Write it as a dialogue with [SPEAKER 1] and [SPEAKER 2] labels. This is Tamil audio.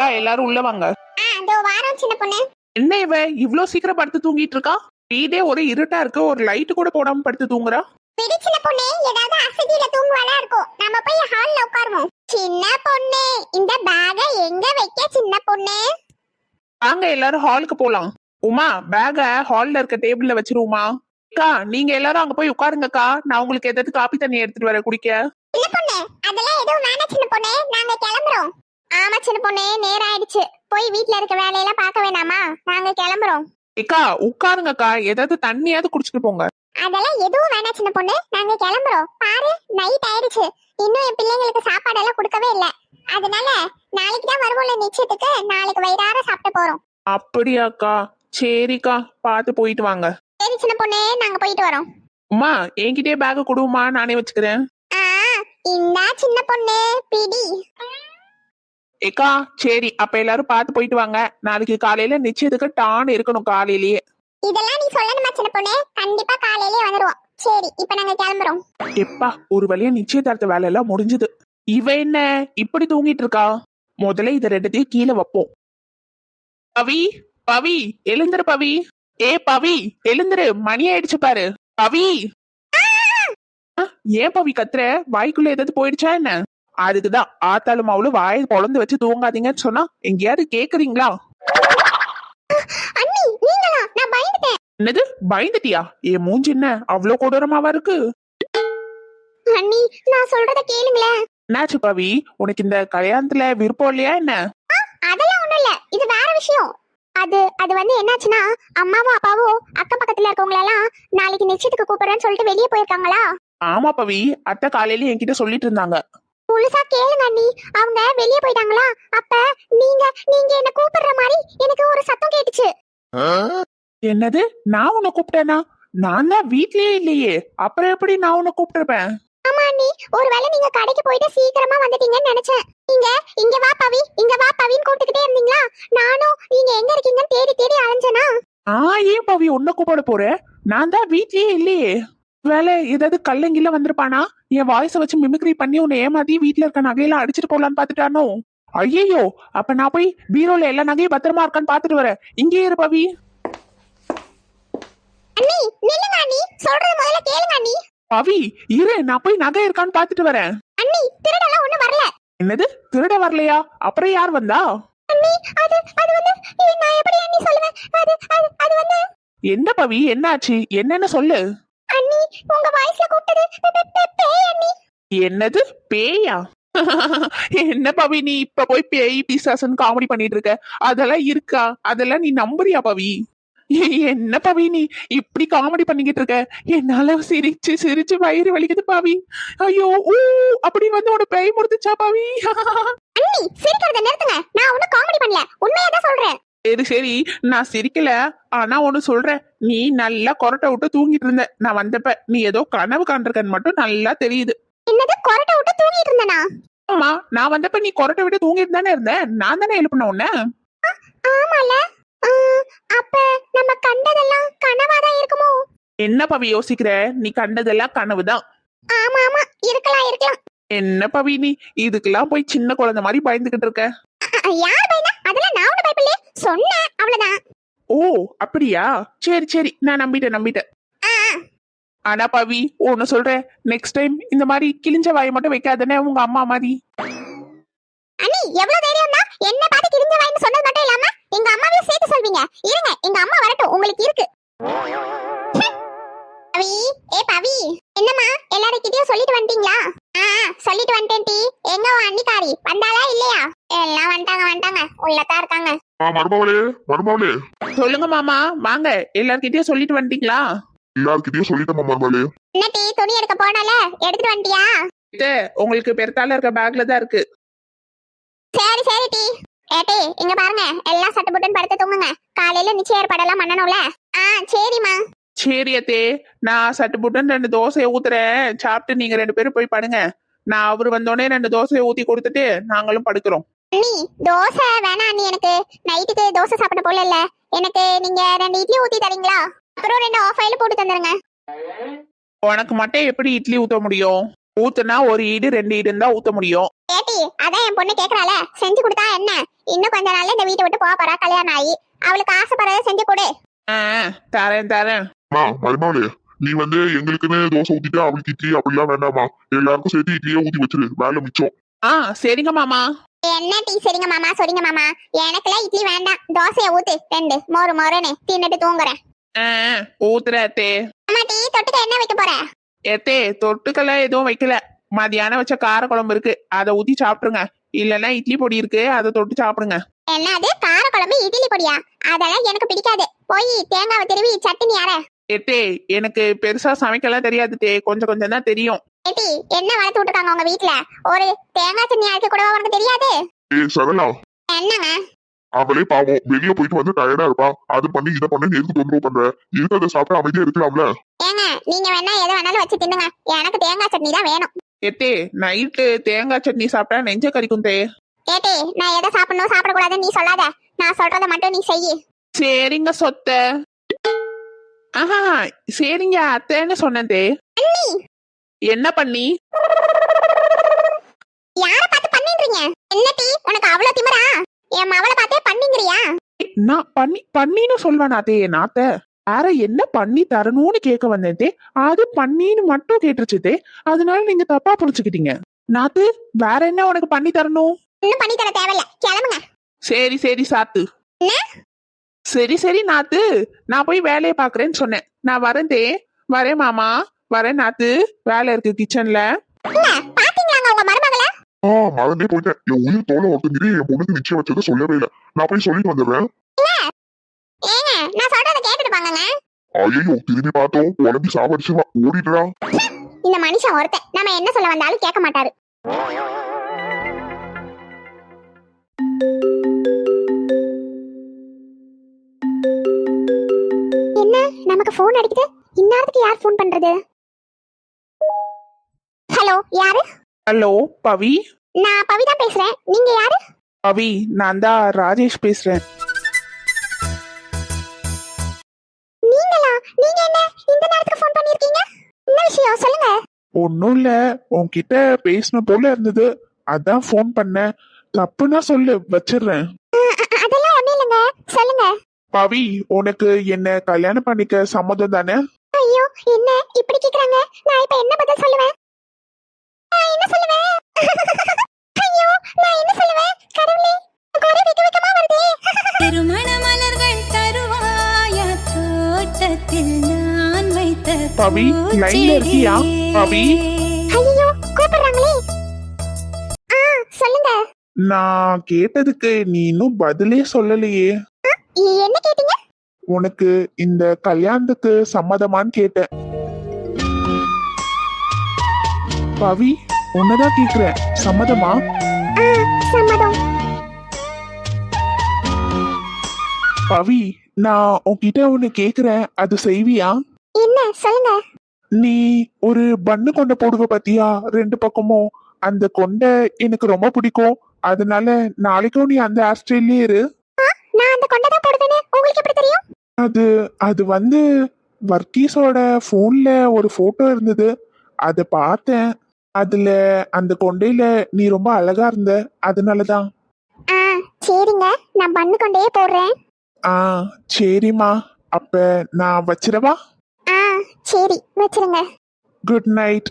[SPEAKER 1] அக்கா எல்லாரும் உள்ள வாங்க.
[SPEAKER 2] அதோ வாரம் சின்ன பொண்ணு.
[SPEAKER 1] என்ன இவ இவ்ளோ சீக்கிரம் படுத்து தூங்கிட்டு இருக்கா? வீடே ஒரு இருட்டா இருக்கு, ஒரு லைட் கூட போடாம படுத்து தூங்குறா.
[SPEAKER 2] விடு சின்ன பொண்ணு, ஏதாவது அசதியில தூங்குவாளா இருக்கும். நம்ம போய் ஹால்ல உட்காருவோம். சின்ன பொண்ணு, இந்த பேக எங்க வைக்க சின்ன பொண்ணு?
[SPEAKER 1] வாங்க எல்லாரும் ஹாலுக்கு போலாம். உமா பேக ஹால்ல இருக்க டேபிள்ல வச்சிருவோமா? அக்கா நீங்க எல்லாரும் அங்க போய் உட்காருங்கக்கா, நான் உங்களுக்கு ஏதாவது காப்பி தண்ணி எடுத்துட்டு வர குடிக்க.
[SPEAKER 2] சின்ன பொண்ணு, அதெல்லாம் எதுவும் வேணாம் சின்ன பொண்ணு, நாங்க கிளம்புறோம். ஆமா சின்ன பொண்ணு, நேரம் ஆயிடுச்சு. போய் வீட்ல இருக்க வேலையெல்லாம் பார்க்க வேணாமா? நாங்க கிளம்புறோம்.
[SPEAKER 1] அக்கா உட்காருங்கக்கா, ஏதாவது தண்ணியாவது குடிச்சிட்டு போங்க.
[SPEAKER 2] அதெல்லாம் எதுவும் வேணாம் சின்ன பொண்ணு, நாங்க கிளம்புறோம். பாரு நைட் ஆயிடுச்சு, இன்னும் என் பிள்ளைங்களுக்கு சாப்பாடு எல்லாம் கொடுக்கவே இல்ல. அதனால நாளைக்கு தான் வருவோம்ல நிச்சயத்துக்கு, நாளைக்கு வயிறார சாப்பிட்டு போறோம்.
[SPEAKER 1] அப்படியாக்கா, சரிக்கா பார்த்து போயிட்டு வாங்க.
[SPEAKER 2] சரி சின்ன பொண்ணு, நாங்க போயிட்டு வரோம்.
[SPEAKER 1] உமா என்கிட்டயே பேக கொடுமா, நானே வச்சுக்கிறேன்.
[SPEAKER 2] இந்த சின்ன பொண்ணு பிடி.
[SPEAKER 1] ஏக்கா சரி, அப்ப எல்லாரும் பார்த்து போயிட்டு வாங்க. நாளைக்கு காலையில நிச்சயத்துக்கு டான் இருக்கணும் காலையிலேயே.
[SPEAKER 2] இதெல்லாம் நீ சொல்லணுமா சின்ன பொண்ணு? கண்டிப்பா காலையிலே வந்துருவோம். சரி இப்ப நாங்க கிளம்புறோம்.
[SPEAKER 1] எப்பா ஒரு வழியா நிச்சயதார்த்த வேலை எல்லாம் முடிஞ்சது. இவ என்ன இப்படி தூங்கிட்டு இருக்கா? முதல்ல இத ரெண்டத்தையும் கீழே வைப்போம். பவி பவி எழுந்துரு பவி. ஏ பவி எழுந்துரு, மணி ஆயிடுச்சு பாரு. பவி ஏன் பவி கத்துற? வாய்க்குள்ள ஏதாவது போயிடுச்சா என்ன? அதுக்குதான் ஆத்தாலும் அவளும் வாயை பொழந்து வச்சு தூங்காதீங்கன்னு சொன்னா எங்கேயாவது கேக்குறீங்களா?
[SPEAKER 2] அண்ணி நீங்களா? நான் பயந்துட்டேன்.
[SPEAKER 1] என்னது பயந்துட்டியா? என் மூஞ்சி என்ன அவ்வளவு கொடூரமாவா இருக்கு?
[SPEAKER 2] அண்ணி நான் சொல்றத கேளுங்களேன்.
[SPEAKER 1] என்னாச்சு பவி, உனக்கு இந்த கல்யாணத்துல விருப்பம் இல்லையா என்ன?
[SPEAKER 2] அதெல்லாம் ஒண்ணும் இல்ல, இது வேற விஷயம். அது வந்து என்னாச்சுன்னா, அம்மாவும் அப்பாவும் அக்கம் பக்கத்துல இருக்கவங்க எல்லாம் நாளைக்கு நிச்சயத்துக்கு கூப்பிடுறேன்னு சொல்லிட்டு வெளியே போயிருக்காங்களா?
[SPEAKER 1] ஆமா பவி, அத்தை காலையில என்கிட்ட சொல்லிட்டு இருந்தாங்க.
[SPEAKER 2] முழுசா கேளுங்க அண்ணி, அவங்க வெளியே போயிட்டாங்களா? அப்ப நீங்க என்ன கூப்பிடுற மாதிரி எனக்கு ஒரு சத்தம் கேட்டுச்சு.
[SPEAKER 1] என்னது? நான் உன்னை கூப்பிட்டேனா? நான் தான் வீட்லயே இல்லையே, அப்புறம் எப்படி நான் உன்னை கூப்பிட்டுருப்பேன்?
[SPEAKER 2] ஆமா அண்ணி, ஒருவேளை நீங்க கடைக்கு போயிட்டு சீக்கிரமா வந்துட்டீங்கன்னு நினைச்சேன். நீங்க இங்க வா பவி, இங்க வா பவின்னு கூப்பிட்டுக்கிட்டே இருந்தீங்களா? நானும் நீங்க எங்க இருக்கீங்கன்னு தேடி தேடி அலைஞ்சேனா.
[SPEAKER 1] ஏன் பவி உன்னை கூப்பிட போறேன்? நான் தான் வீட்லயே இல்லையே. வேலை ஏதாவது கல்லங்கில வந்திருப்பானா? என் வாய்ஸ வச்சு மிமிக்ரி பண்ணி உன்னை ஏமாத்தி வீட்டுல இருக்க நகையெல்லாம் அடிச்சிட்டு போலான்னு பாத்துட்டானோ? ஐயோ, அப்ப நான் போய் பீரோல எல்லா நகையும் பத்திரமா இருக்கான்னு பாத்துட்டு வரேன். இங்கே இரு பவி.
[SPEAKER 2] அண்ணி நில்லுங்க அண்ணி, சொல்றது முதல்ல கேளுங்க அண்ணி.
[SPEAKER 1] பவி இரு, நான் போய் நகை இருக்கான்னு பாத்துட்டு வரேன்.
[SPEAKER 2] அண்ணி திருடெல்லாம் ஒண்ணும் வரல.
[SPEAKER 1] என்னது திருட வரலையா? அப்புறம் யார் வந்தா?
[SPEAKER 2] அண்ணி அது வந்து நான் எப்படி அண்ணி சொல்லுவேன்? அது வந்து
[SPEAKER 1] என்ன பவி என்னாச்சு? என்னன்னு சொல்லு.
[SPEAKER 2] அண்ணி உங்க வாய்ஸ்ல கூப்பிட்டது பேய் அண்ணி.
[SPEAKER 1] என்னது பேயா? என்ன பவி நீ இப்ப போய் பேய் பிசாசுன்னு காமெடி பண்ணிட்டு இருக்க? அதெல்லாம் இருக்கா? அதெல்லாம் நீ நம்புறியா பவி? என்ன பவி நீ இப்படி காமெடி பண்ணிக்கிட்டு இருக்க? என்னால சிரிச்சு சிரிச்சு வயிறு வலிக்குது பவி. ஐயோ ஊ அப்படின்னு வந்து உன பேய் முடிச்சா பவி?
[SPEAKER 2] அண்ணி சிரிக்கிறத நிறுத்துங்க, நான் ஒன்னும் காமெடி பண்ணல, உண்மையா தான் சொல்றேன்.
[SPEAKER 1] சரி சரி, நான் சிரிக்கல. ஆனா ஒண்ணு சொல்றேன், நீ நல்லா கொரட்டை விட்டு தூங்கிட்டு இருந்த. நான் வந்தப்ப நீ ஏதோ கனவு காண்றக்கன்னு மட்டும் நல்லா தெரியுது.
[SPEAKER 2] என்னது கொரட்டை விட்டு தூங்கிட்டு இருந்தனா?
[SPEAKER 1] ஆமா, நான் வந்தப்ப நீ கொரட்டை விட்டு தூங்கிட்டு தானே இருந்த. நான் தானே எழுப்பின உன்ன.
[SPEAKER 2] ஆமால, அப்ப நம்ம கண்டதெல்லாம் கனவாதான் இருக்குமோ?
[SPEAKER 1] என்ன பவி யோசிக்கிற? நீ கண்டதெல்லாம் கனவுதான்.
[SPEAKER 2] ஆமா ஆமா, இருக்கலாம்.
[SPEAKER 1] என்ன பவி நீ இதுக்கெல்லாம் போய் சின்ன குழந்தை மாதிரி பயந்துகிட்டு இருக்க?
[SPEAKER 2] யார் பயந்தா? அதெல்லாம் நான் ஒண்ணு பயப்படல, சொன்னேன் அவ்வளவுதான்.
[SPEAKER 1] ஓ அப்படியா? சரி சரி, நான் நம்பிட்டேன். ஆனா பவி ஒன்னு சொல்றேன், நெக்ஸ்ட் டைம் இந்த மாதிரி கிழிஞ்ச வாயை மட்டும் வைக்காதனே உங்க அம்மா மாதிரி.
[SPEAKER 2] அண்ணி எவ்வளவு தைரியம் தான் என்ன பார்த்து கிழிஞ்ச வாயின்னு சொன்னது மட்டும் இல்லாம எங்க அம்மாவையும் சேர்த்து சொல்வீங்க? இருங்க எங்க அம்மா வரட்டும், உங்களுக்கு இருக்கு. பவி ஏ பவி, என்னம்மா எல்லார்கிட்டயும் சொல்லிட்டு வந்துட்டீங்களா? சொல்லிட்டு வந்துட்டேன் டி. எங்க உன் அண்ணிக்காரி வந்தாளா இல்லையா? எல்லாம் வந்துட்டாங்க, உள்ளதான் இருக்காங்க.
[SPEAKER 3] மருமகளே
[SPEAKER 1] சொல்லுங்க மாமா, வாங்க. எல்லார்கிட்டயும் சொல்லிட்டு வந்துட்டீங்களா?
[SPEAKER 3] எல்லார்கிட்டயும் சொல்லிட்டேன் மருமகளே.
[SPEAKER 2] என்ன டி, துணி எடுக்க போனால எடுத்துட்டு வந்துட்டியா?
[SPEAKER 1] உங்களுக்கு பெருத்தால இருக்க பேக்ல தான் இருக்கு.
[SPEAKER 2] சரி டி. ஏட்டி இங்க பாருங்க, எல்லாம் சட்டு புட்டுன்னு படுத்து தூங்குங்க. காலையில நிச்சய ஏற்பாடெல்லாம் பண்ணணும்ல. சரிம்மா.
[SPEAKER 1] சரி அத்தே, நான் சட்டு புட்டுன்னு 2 தோசையை ஊத்துறேன். சாப்பிட்டு நீங்க 2 பேரும் போய் படுங்க. நான் அவரு வந்தோடனே 2 தோசையை ஊத்தி கொடுத்துட்டு நாங்களும் படுக்கிறோம்.
[SPEAKER 2] அண்ணி தோசை வேணாம் அண்ணி, எனக்கு நைட்டுக்கு தோசை சாப்பிட போல இல்ல. எனக்கு நீங்க 2 இட்லி ஊத்தி தரீங்களா? அப்புறம் 2 ஆஃப் ஆயில் போட்டு தந்துருங்க.
[SPEAKER 1] உனக்கு மட்டும் எப்படி இட்லி ஊத்த முடியும்? ஊத்துனா 1 ஈடு 2 ஈடுன்னு தான் ஊத்த முடியும்.
[SPEAKER 2] ஏட்டி அதான் என் பொண்ணு கேக்குறாள, செஞ்சு கொடுத்தா என்ன? இன்னும் கொஞ்ச நாள்ல இந்த வீட்டை விட்டு போக போறா, கல்யாணம் ஆகி. அவளுக்கு ஆசைப்படுறத செஞ்சு கொடு.
[SPEAKER 1] ஆ, தரேன் தரேன்.
[SPEAKER 3] மருமகளே, நீ வந்து எங்களுக்குன்னு தோசை ஊத்திட்டு அவளுக்கு இட்லி அப்படிலாம் வேண்டாமா, எல்லாருக்கும் சேர்த்து இட்லியே ஊத்தி வச்சிரு, வேலை மிச்சம்.
[SPEAKER 1] ஆ, சரிங்க மாமா.
[SPEAKER 2] என்ன டீ? சரிங்க மாமா, சரிங்க மாமா. எனக்குலாம் இட்லி வேண்டாம், தோசையை ஊத்து 2 மொறு மொறுன்னு தின்னுட்டு தூங்குறேன்.
[SPEAKER 1] ஆ, ஊத்துறேன் அத்தே.
[SPEAKER 2] அம்மா, டீ தொட்டுக்க என்ன வைக்க போற?
[SPEAKER 1] எத்தே தொட்டுக்கெல்லாம் எதுவும் வைக்கல. மதியானம் வச்ச கார குழம்பு இருக்கு, அதை ஊத்தி சாப்பிடுங்க. இல்லன்னா இட்லி பொடி இருக்கு, அதை தொட்டு சாப்பிடுங்க.
[SPEAKER 2] என்னது கார குழம்பு இட்லி பொடியா? அதெல்லாம் எனக்கு பிடிக்காது. போய் தேங்காவை திருவி சட்னி அரை.
[SPEAKER 1] எத்தே எனக்கு பெருசா சமைக்கலாம் தெரியாது தே, கொஞ்சம் கொஞ்சம் தான் தெரியும்.
[SPEAKER 2] ஏட்டி, என்ன வளர்த்து விட்டுருக்காங்க உங்க வீட்ல? ஒரு தேங்காய் சட்னி அரைக்க கூட உனக்கு தெரியாது?
[SPEAKER 3] சரளா,
[SPEAKER 2] என்னங்க?
[SPEAKER 3] அவளே பாவம் வெளிய போயிட்டு வந்து டயர்டா இருப்பா, அது பண்ணி இதை பண்ணி எதுக்கு தொந்தரவு பண்ற? இருக்கிறத சாப்பிட்டு அமைதியா இருக்கலாம்ல.
[SPEAKER 2] ஏங்க, நீங்க வேணா எதை வேணாலும் வச்சு தின்னுங்க, எனக்கு தேங்காய் சட்னி தான் வேணும்.
[SPEAKER 1] எத்தே நைட்டு தேங்காய் சட்னி சாப்பிட்டா நெஞ்ச கறிக்கும் தே.
[SPEAKER 2] ஏட்டி, நான் எதை சாப்பிடணும் சாப்பிடக்கூடாதுன்னு நீ சொல்லாத. நான் சொல்றதை மட்டும் நீ செய்யு.
[SPEAKER 1] சரிங்க சொத்த. ஆஹா, சரிங்க அத்தைன்னு சொன்னேன் தே. என்ன பண்ணி?
[SPEAKER 2] யார பார்த்து பண்ணின்றீங்க? என்ன டீ, உனக்கு அவ்வளவு திமிரா? என் மவளை பார்த்தே பண்ணிங்கறியா?
[SPEAKER 1] நான் பண்ணின்னு சொல்வேன் அத்தே. நாத்த வேற என்ன பண்ணி தரணும்னு கேட்க வந்தேன் தே, அது பண்ணின்னு மட்டும் கேட்டுருச்சு தே. அதனால நீங்க தப்பா புரிச்சுக்கிட்டீங்க. நாத்து, வேற என்ன உனக்கு பண்ணி தரணும்?
[SPEAKER 2] இன்னும் பண்ணி தர தேவையில்ல, கிளம்புங்க.
[SPEAKER 1] சரி சரி சாத்து. சரி சரி நாத்து, நான் போய் வேலையை பாக்குறேன்னு சொன்னேன். நான் வரேன் தே. வரேன் மாமா, வரேன் நாத்து. வேலை இருக்கு கிச்சன்ல.
[SPEAKER 2] பாத்தீங்களாங்க உங்க மருமகளை?
[SPEAKER 3] மறந்தே போயிட்டேன். என் உயிர் தோலை ஒருத்தங்கிரி என் பொண்ணுக்கு நிச்சயம் வச்சதை சொல்லவே இல்லை. நான் போய் சொல்லிட்டு வந்துடுறேன்.
[SPEAKER 2] ஏங்க, நான் சொல்றதை கேட்டுட்டு பாங்கங்க.
[SPEAKER 3] ஐயோ, திரும்பி பார்த்தோம் உடம்பி சாவடிச்சுவா, ஓடிடுறா.
[SPEAKER 2] இந்த மனுஷன் ஒருத்தன் நம்ம என்ன சொல்ல வந்தாலும் கேட்க மாட்டாரு. என்ன நமக்கு போன் அடிக்குது? இந்நேரத்துக்கு யார் போன் பண்றது? ஹலோ, யாரு?
[SPEAKER 1] ஹலோ பவி.
[SPEAKER 2] நான் பவி தான் பேசுறேன். நீங்க யாரு?
[SPEAKER 1] பவி, நான் தான் ராஜேஷ் பேசுறேன்.
[SPEAKER 2] நீங்களா? நீங்க என்ன இந்த நேரத்துக்கு போன் பண்ணிருக்கீங்க? என்ன விஷயம் சொல்லுங்க.
[SPEAKER 1] ஒன்னும் இல்ல, உன்கிட்ட பேசணும் போல இருந்தது, அதான் போன் பண்ணேன். தப்புன்னா சொல்லு, வச்சிடுறேன்.
[SPEAKER 2] அதெல்லாம் ஒண்ணும் இல்லைங்க, சொல்லுங்க.
[SPEAKER 1] பவி, உனக்கு என்ன கல்யாணம் பண்ணிக்க சம்மதம் தானே?
[SPEAKER 2] ஐயோ, என்ன இப்படி கேக்குறாங்க? நான் இப்ப என்ன பதில் சொல்லுவேன்? நான் என்ன சொல்லுவேன்? ஐயோ, நான் என்ன சொல்லுவேன்? கடவுளே, ஒரே வெக்கமா வருதே.
[SPEAKER 4] திருமண மலர்கள் தருவாயா தோட்டத்தில் நான் வைத்த
[SPEAKER 1] பவி, லைன்ல இருக்கியா? பவி,
[SPEAKER 2] ஐயோ, கூப்பிடுறாங்களே. சொல்லுங்க.
[SPEAKER 1] நான் கேட்டதுக்கு நீ இன்னும் பதிலே சொல்லலையே.
[SPEAKER 2] என்ன கேட்டீங்க?
[SPEAKER 1] உனக்கு இந்த கல்யாணத்துக்கு சம்மதமான்னு கேட்டேன். பவி, உன்னதான் கேக்குறேன், சம்மதமா?
[SPEAKER 2] சம்மதம்.
[SPEAKER 1] பவி, நான் உன்கிட்ட ஒண்ணு கேக்குறேன், அது செய்வியா?
[SPEAKER 2] என்ன சொல்லுங்க.
[SPEAKER 1] நீ ஒரு பண்ணு கொண்ட போடுவ பாத்தியா 2 பக்கமும்? அந்த கொண்டை எனக்கு ரொம்ப பிடிக்கும். அதனால நாளைக்கும் நீ அந்த ஆஸ்திரேலியே இரு.
[SPEAKER 2] நான் அந்த கொண்டை தான் போடுவேன்னு உங்களுக்கு எப்படி தெரியும்?
[SPEAKER 1] அது வந்து வர்க்கீஸோட போன்ல ஒரு போட்டோ இருந்தது, அத பார்த்தேன். அதுல அந்த கொண்டையில நீ ரொம்ப அழகா இருந்த, அதனாலதான்.
[SPEAKER 2] சரிங்க, நான் பண்ணு கொண்டே போடுறேன்.
[SPEAKER 1] சரிம்மா, அப்ப நான் வச்சிடவா?
[SPEAKER 2] சரி, வச்சிருங்க.
[SPEAKER 1] Good night.